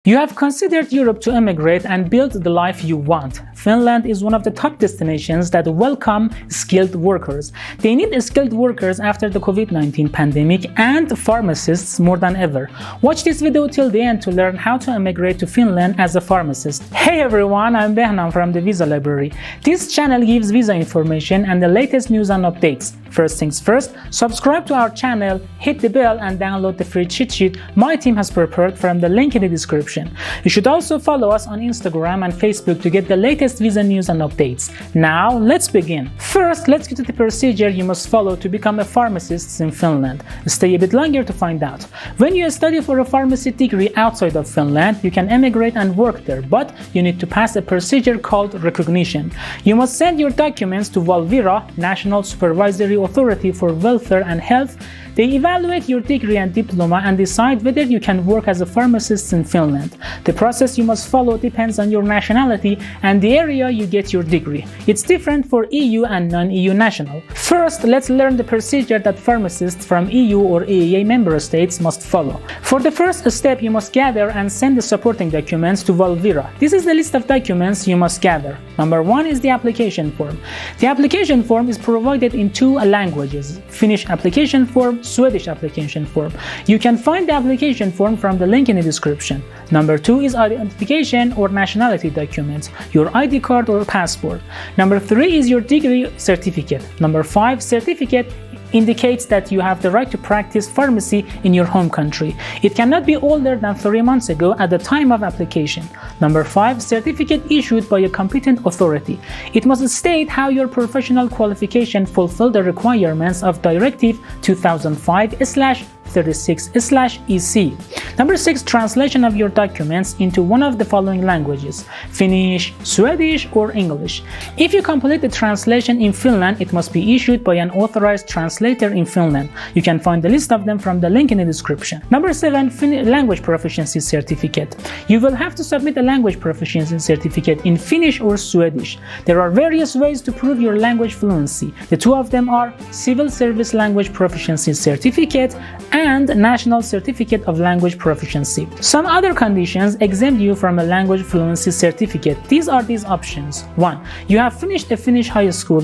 You have considered Europe to immigrate and build the life you want. Finland is one of the top destinations that welcome skilled workers. They need skilled workers after the COVID-19 pandemic and pharmacists more than ever. Watch this video till the end to learn how to immigrate to Finland as a pharmacist. Hey everyone, I'm Behnam from the Visa Library. This channel gives visa information and the latest news and updates. First things first, subscribe to our channel, hit the bell and download the free cheat sheet my team has prepared from the link in the description. You should also follow us on Instagram and Facebook to get the latest visa news and updates. Now, let's begin. First, let's get to the procedure you must follow to become a pharmacist in Finland. Stay a bit longer to find out. When you study for a pharmacy degree outside of Finland, you can emigrate and work there, but you need to pass a procedure called recognition. You must send your documents to Valvira, National Supervisory Authority for Welfare and Health. They evaluate your degree and diploma and decide whether you can work as a pharmacist in Finland. The process you must follow depends on your nationality and the area you get your degree. It's different for EU and non-EU national. First, let's learn the procedure that pharmacists from EU or EEA member states must follow. For the first step, you must gather and send the supporting documents to Valvira. This is the list of documents you must gather. Number 1 is the application form. The application form is provided in 2 languages: Finnish application form, Swedish application form. You can find the application form from the link in the description. Number 2 is identification or nationality documents, your ID card or passport. Number 3 is your degree certificate. Number 5, certificate indicates that you have the right to practice pharmacy in your home country. It cannot be older than 3 months ago at the time of application. Number 5, certificate issued by a competent authority. It must state how your professional qualification fulfill the requirements of Directive 2005/36/EC. Number 6, translation of your documents into one of the following languages: Finnish, Swedish, or English. If you complete the translation in Finland, it must be issued by an authorized translator in Finland. You can find the list of them from the link in the description. Number 7, language proficiency certificate. You will have to submit a language proficiency certificate in Finnish or Swedish. There are various ways to prove your language fluency. The 2 of them are Civil Service Language Proficiency Certificate and National Certificate of Language Proficiency. Some other conditions exempt you from a language fluency certificate. These are these options. 1. You have finished a Finnish high school.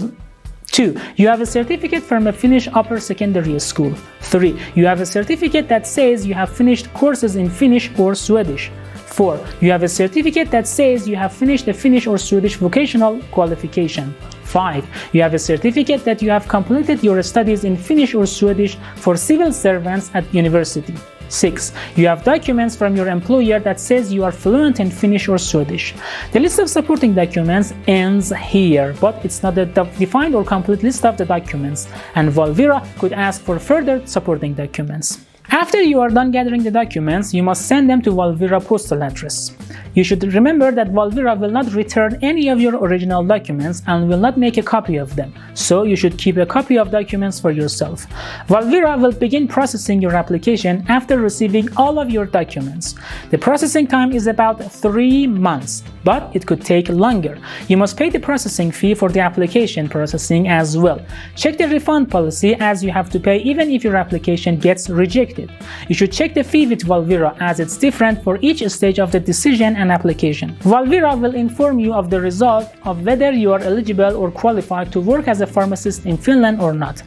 2. You have a certificate from a Finnish upper secondary school. 3. You have a certificate that says you have finished courses in Finnish or Swedish. 4. You have a certificate that says you have finished a Finnish or Swedish vocational qualification. 5. You have a certificate that you have completed your studies in Finnish or Swedish for civil servants at university. 6. You have documents from your employer that says you are fluent in Finnish or Swedish. The list of supporting documents ends here, but it's not a defined or complete list of the documents, and Valvira could ask for further supporting documents. After you are done gathering the documents, you must send them to Valvira postal address. You should remember that Valvira will not return any of your original documents and will not make a copy of them, so you should keep a copy of documents for yourself. Valvira will begin processing your application after receiving all of your documents. The processing time is about 3 months, but it could take longer. You must pay the processing fee for the application processing as well. Check the refund policy, as you have to pay even if your application gets rejected. You should check the fee with Valvira, as it's different for each stage of the decision and application. Valvira will inform you of the result of whether you are eligible or qualified to work as a pharmacist in Finland or not.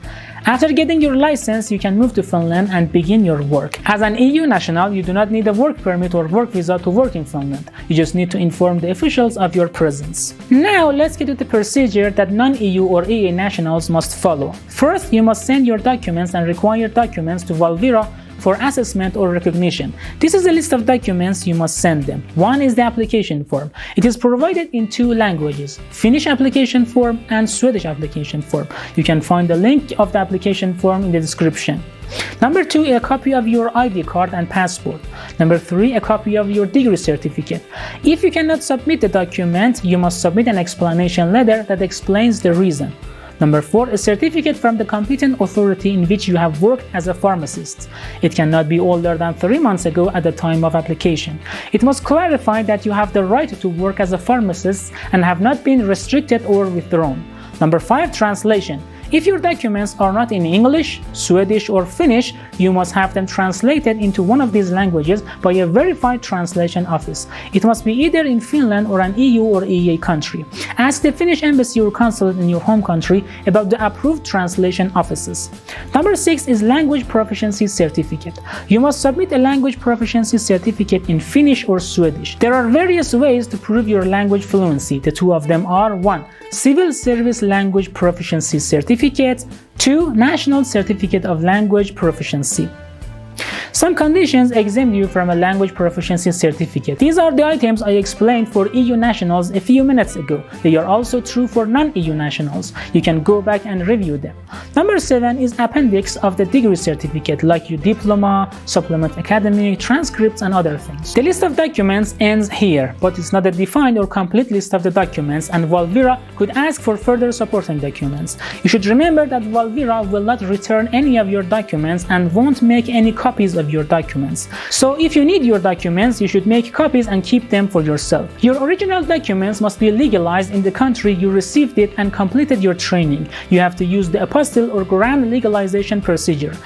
After getting your license, you can move to Finland and begin your work. As an EU national, you do not need a work permit or work visa to work in Finland. You just need to inform the officials of your presence. Now, let's get to the procedure that non-EU or EEA nationals must follow. First, you must send your documents and required documents to Valvira for assessment or recognition. This is a list of documents you must send them. 1 is the application form. It is provided in 2 languages: Finnish application form and Swedish application form. You can find the link of the application form in the description. Number 2, a copy of your ID card and passport. Number 3, a copy of your degree certificate. If you cannot submit the document, you must submit an explanation letter that explains the reason. Number 4, a certificate from the competent authority in which you have worked as a pharmacist. It cannot be older than 3 months ago at the time of application. It must clarify that you have the right to work as a pharmacist and have not been restricted or withdrawn. Number 5, translation. If your documents are not in English, Swedish, or Finnish, you must have them translated into one of these languages by a verified translation office. It must be either in Finland or an EU or EEA country. Ask the Finnish embassy or consulate in your home country about the approved translation offices. Number 6 is language proficiency certificate. You must submit a language proficiency certificate in Finnish or Swedish. There are various ways to prove your language fluency. The two of them are 1. Civil Service Language Proficiency Certificate. 2. National Certificate of Language Proficiency. Some conditions exempt you from a language proficiency certificate. These are the items I explained for EU nationals a few minutes ago. They are also true for non-EU nationals. You can go back and review them. Number 7 is appendix of the degree certificate, like your diploma, supplement academic, transcripts, and other things. The list of documents ends here, but it's not a defined or complete list of the documents, and Valvira could ask for further supporting documents. You should remember that Valvira will not return any of your documents and won't make any copies of your documents. So if you need your documents, you should make copies and keep them for yourself. Your original documents must be legalized in the country you received it and completed your training. You have to use the apostille or grand legalization procedure.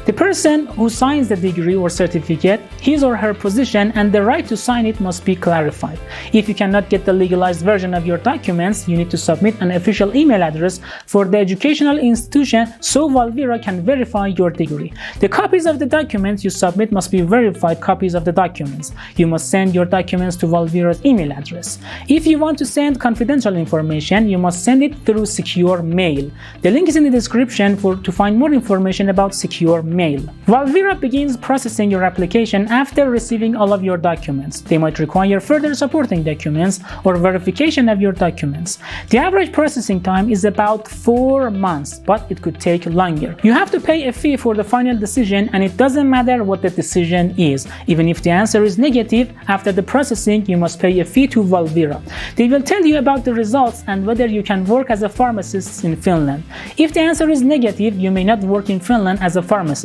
The person who signs the degree or certificate, his or her position and the right to sign it must be clarified. If you cannot get the legalized version of your documents, you need to submit an official email address for the educational institution so Valvira can verify your degree. The copies of the documents you submit must be verified copies of the documents. You must send your documents to Valvira's email address. If you want to send confidential information, you must send it through secure mail. The link is in the description to find more information about secure mail. Valvira begins processing your application after receiving all of your documents. They might require further supporting documents or verification of your documents. The average processing time is about 4 months, but it could take longer. You have to pay a fee for the final decision, and it doesn't matter what the decision is. Even if the answer is negative, after the processing, you must pay a fee to Valvira. They will tell you about the results and whether you can work as a pharmacist in Finland. If the answer is negative, you may not work in Finland as a pharmacist.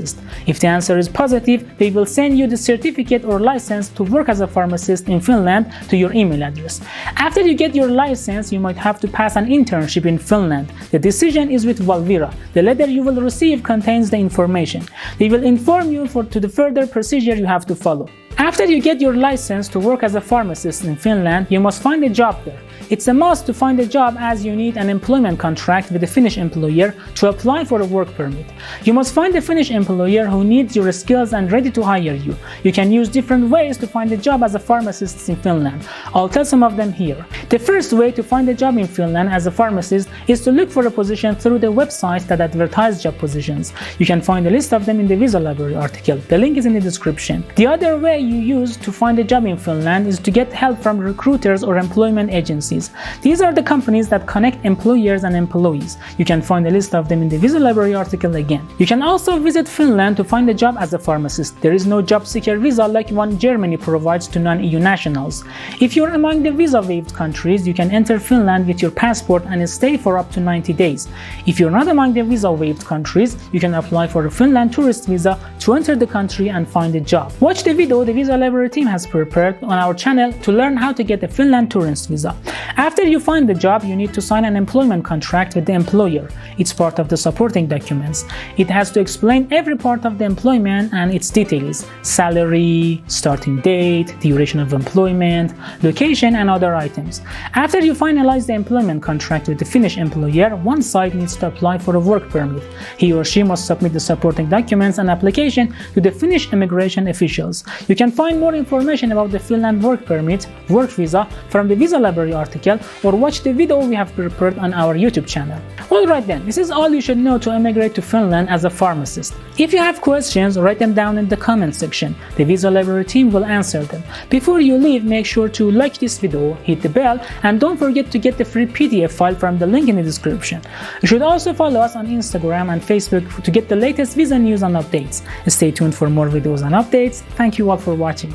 If the answer is positive, they will send you the certificate or license to work as a pharmacist in Finland to your email address. After you get your license, you might have to pass an internship in Finland. The decision is with Valvira. The letter you will receive contains the information. They will inform you to the further procedure you have to follow. After you get your license to work as a pharmacist in Finland, you must find a job there. It's a must to find a job, as you need an employment contract with a Finnish employer to apply for a work permit. You must find a Finnish employer who needs your skills and ready to hire you. You can use different ways to find a job as a pharmacist in Finland. I'll tell some of them here. The first way to find a job in Finland as a pharmacist is to look for a position through the websites that advertise job positions. You can find a list of them in the Visa Library article. The link is in the description. The other way you use to find a job in Finland is to get help from recruiters or employment agencies. These are the companies that connect employers and employees. You can find a list of them in the Visa Library article again. You can also visit Finland to find a job as a pharmacist. There is no job seeker visa like one Germany provides to non-EU nationals. If you're among the visa-waived countries, you can enter Finland with your passport and stay for up to 90 days. If you're not among the visa-waived countries, you can apply for a Finland tourist visa to enter the country and find a job. Watch the video the Visa Library team has prepared on our channel to learn how to get a Finland tourist visa. After you find the job, you need to sign an employment contract with the employer. It's part of the supporting documents. It has to explain every part of the employment and its details: salary, starting date, duration of employment, location, and other items. After you finalize the employment contract with the Finnish employer, one side needs to apply for a work permit. He or she must submit the supporting documents and application to the Finnish immigration officials. You can find more information about the Finland work permit, work visa from the Visa Library article, or watch the video we have prepared on our YouTube channel. Alright then, this is all you should know to immigrate to Finland as a pharmacist. If you have questions, write them down in the comment section. The Visa Library team will answer them. Before you leave, make sure to like this video, hit the bell, and don't forget to get the free PDF file from the link in the description. You should also follow us on Instagram and Facebook to get the latest visa news and updates. Stay tuned for more videos and updates. Thank you all for watching.